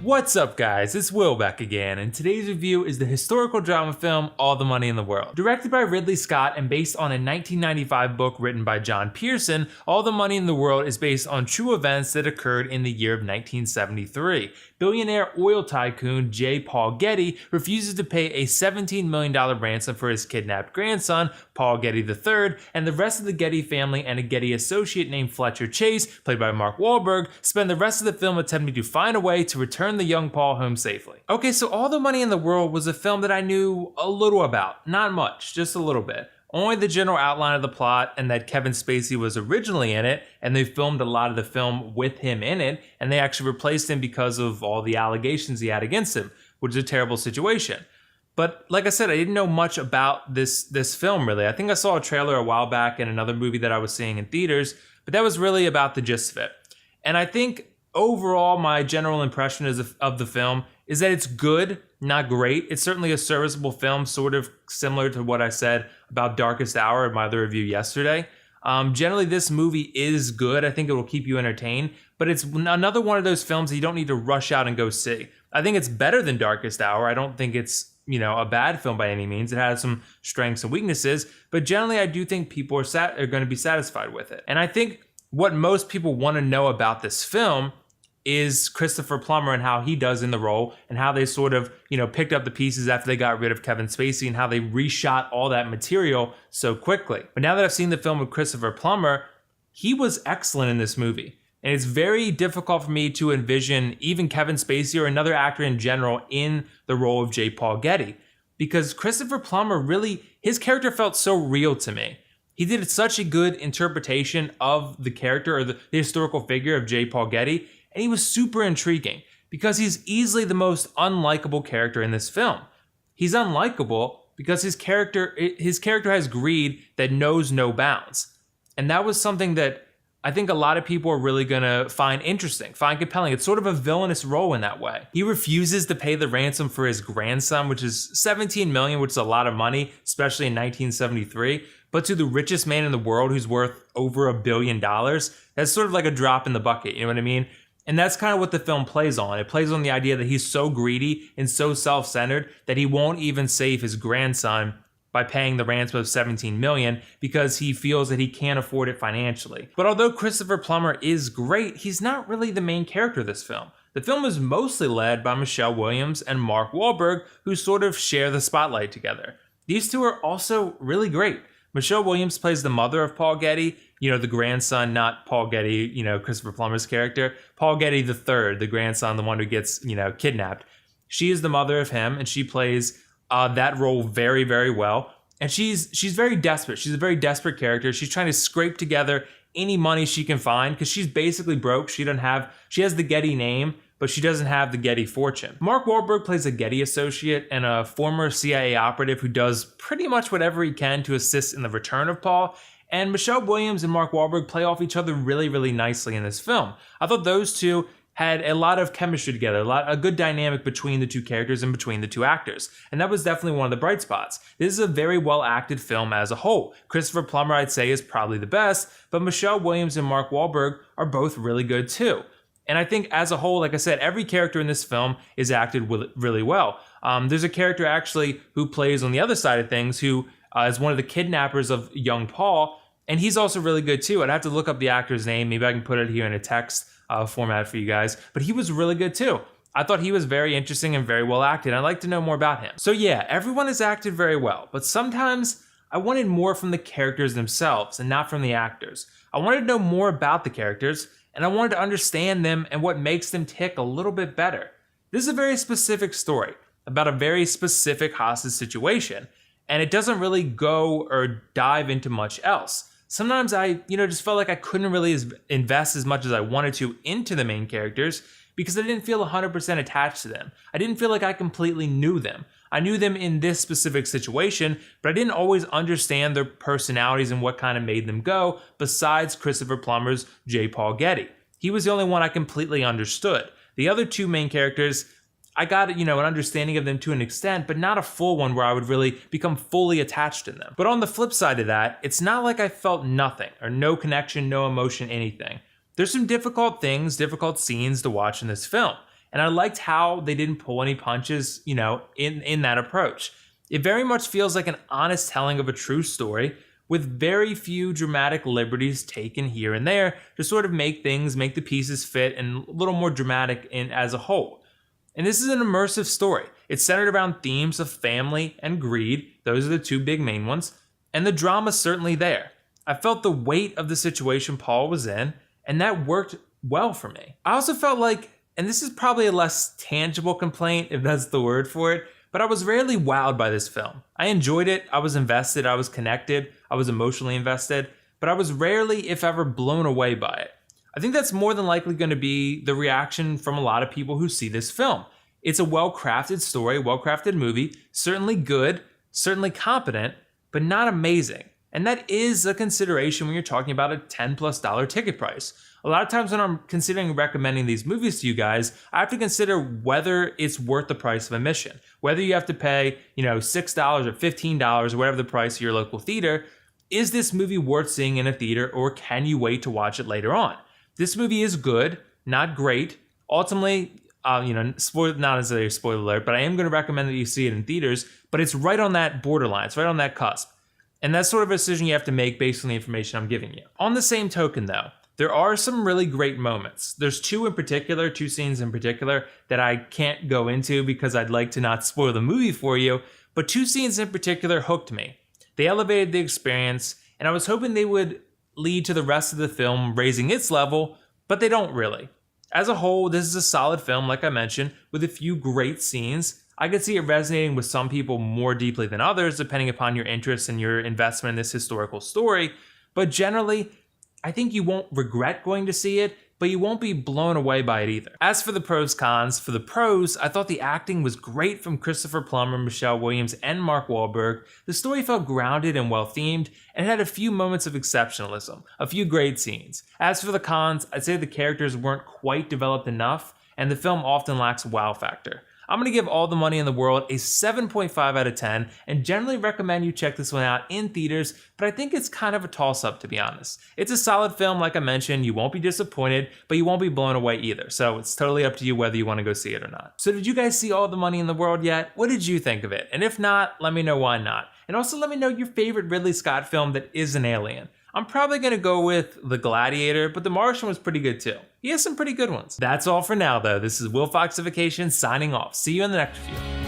What's up guys, it's Will back again, and today's review is the historical drama film All the Money in the World. Directed by Ridley Scott and based on a 1995 book written by John Pearson, All the Money in the World is based on true events that occurred in the year of 1973. Billionaire oil tycoon J. Paul Getty refuses to pay a $17 million ransom for his kidnapped grandson, Paul Getty III, and the rest of the Getty family and a Getty associate named Fletcher Chase, played by Mark Wahlberg, spend the rest of the film attempting to find a way to return the young Paul home safely. Okay, so All the Money in the World was a film that I knew a little about. Not much, just a little bit. Only the general outline of the plot and that Kevin Spacey was originally in it, and they filmed a lot of the film with him in it, and they actually replaced him because of all the allegations he had against him, which is a terrible situation. But like I said, I didn't know much about this film really. I think I saw a trailer a while back in another movie that I was seeing in theaters, but that was really about the gist of it. And I think overall, my general impression of the film is that it's good, not great. It's certainly a serviceable film, sort of similar to what I said about Darkest Hour in my other review yesterday. Generally, this movie is good. I think it will keep you entertained, but it's another one of those films that you don't need to rush out and go see. I think it's better than Darkest Hour. I don't think it's, a bad film by any means. It has some strengths and weaknesses, but generally, I do think people are going to be satisfied with it. And I think what most people want to know about this film is Christopher Plummer and how he does in the role and how they sort of, picked up the pieces after they got rid of Kevin Spacey and how they reshot all that material so quickly. But now that I've seen the film with Christopher Plummer, he was excellent in this movie. And it's very difficult for me to envision even Kevin Spacey or another actor in general in the role of J. Paul Getty, because Christopher Plummer really, his character felt so real to me. He did such a good interpretation of the character or the historical figure of J. Paul Getty, and he was super intriguing because he's easily the most unlikable character in this film. He's unlikable because his character has greed that knows no bounds. And that was something that I think a lot of people are really gonna find interesting, find compelling. It's sort of a villainous role in that way. He refuses to pay the ransom for his grandson, which is $17 million, which is a lot of money, especially in 1973. But to the richest man in the world who's worth over $1 billion, that's sort of like a drop in the bucket, you know what I mean? And that's kind of what the film plays on. It plays on the idea that he's so greedy and so self-centered that he won't even save his grandson by paying the ransom of $17 million because he feels that he can't afford it financially. But although Christopher Plummer is great, he's not really the main character of this film. The film is mostly led by Michelle Williams and Mark Wahlberg, who sort of share the spotlight together. These two are also really great. Michelle Williams plays the mother of Paul Getty, the grandson, not Paul Getty, Christopher Plummer's character. Paul Getty III, the grandson, the one who gets, kidnapped. She is the mother of him, and she plays that role very, very well. And she's very desperate. She's a very desperate character. She's trying to scrape together any money she can find because she's basically broke. She has the Getty name, but she doesn't have the Getty fortune. Mark Wahlberg plays a Getty associate and a former CIA operative who does pretty much whatever he can to assist in the return of Paul. And Michelle Williams and Mark Wahlberg play off each other really, really nicely in this film. I thought those two had a lot of chemistry together, a good dynamic between the two characters and between the two actors. And that was definitely one of the bright spots. This is a very well acted film as a whole. Christopher Plummer, I'd say, is probably the best, but Michelle Williams and Mark Wahlberg are both really good too. And I think as a whole, like I said, every character in this film is acted really well. There's a character actually who plays on the other side of things who is one of the kidnappers of young Paul, and he's also really good too. I'd have to look up the actor's name. Maybe I can put it here in a text format for you guys, but he was really good too. I thought he was very interesting and very well acted. I'd like to know more about him. So yeah, everyone has acted very well, but sometimes I wanted more from the characters themselves and not from the actors. I wanted to know more about the characters, and I wanted to understand them and what makes them tick a little bit better. This is a very specific story about a very specific hostage situation, and it doesn't really go or dive into much else. Sometimes I, just felt like I couldn't really invest as much as I wanted to into the main characters because I didn't feel 100% attached to them. I didn't feel like I completely knew them. I knew them in this specific situation, but I didn't always understand their personalities and what kind of made them go, besides Christopher Plummer's J. Paul Getty. He was the only one I completely understood. The other two main characters, I got, an understanding of them to an extent, but not a full one where I would really become fully attached to them. But on the flip side of that, it's not like I felt nothing or no connection, no emotion, anything. There's some difficult things, difficult scenes to watch in this film. And I liked how they didn't pull any punches, in that approach. It very much feels like an honest telling of a true story with very few dramatic liberties taken here and there to sort of make the pieces fit and a little more dramatic as a whole. And this is an immersive story. It's centered around themes of family and greed. Those are the two big main ones. And the drama's certainly there. I felt the weight of the situation Paul was in, and that worked well for me. I also felt like, and this is probably a less tangible complaint, if that's the word for it, but I was rarely wowed by this film. I enjoyed it, I was invested, I was connected, I was emotionally invested, but I was rarely, if ever, blown away by it. I think that's more than likely going to be the reaction from a lot of people who see this film. It's a well-crafted story, well-crafted movie, certainly good, certainly competent, but not amazing. And that is a consideration when you're talking about a $10+ ticket price. A lot of times when I'm considering recommending these movies to you guys, I have to consider whether it's worth the price of admission. Whether you have to pay, $6 or $15 or whatever the price of your local theater. Is this movie worth seeing in a theater, or can you wait to watch it later on? This movie is good, not great. Ultimately, not necessarily a spoiler alert, but I am going to recommend that you see it in theaters, but it's right on that borderline. It's right on that cusp. And that's sort of a decision you have to make based on the information I'm giving you. On the same token, though, there are some really great moments. There's two scenes in particular that I can't go into because I'd like to not spoil the movie for you, but two scenes in particular hooked me. They elevated the experience, and I was hoping they would lead to the rest of the film raising its level, but they don't really. As a whole, this is a solid film, like I mentioned, with a few great scenes. I could see it resonating with some people more deeply than others, depending upon your interest and your investment in this historical story. But generally, I think you won't regret going to see it, but you won't be blown away by it either. As for the pros/cons, for the pros, I thought the acting was great from Christopher Plummer, Michelle Williams, and Mark Wahlberg. The story felt grounded and well-themed, and had a few moments of exceptionalism, a few great scenes. As for the cons, I'd say the characters weren't quite developed enough, and the film often lacks wow factor. I'm going to give All the Money in the World a 7.5 out of 10 and generally recommend you check this one out in theaters, but I think it's kind of a toss-up, to be honest. It's a solid film, like I mentioned. You won't be disappointed, but you won't be blown away either, so it's totally up to you whether you want to go see it or not. So did you guys see All the Money in the World yet? What did you think of it? And if not, let me know why not. And also let me know your favorite Ridley Scott film that is an alien. I'm probably going to go with The Gladiator, but The Martian was pretty good too. He has some pretty good ones. That's all for now though. This is WillFoxification signing off. See you in the next few.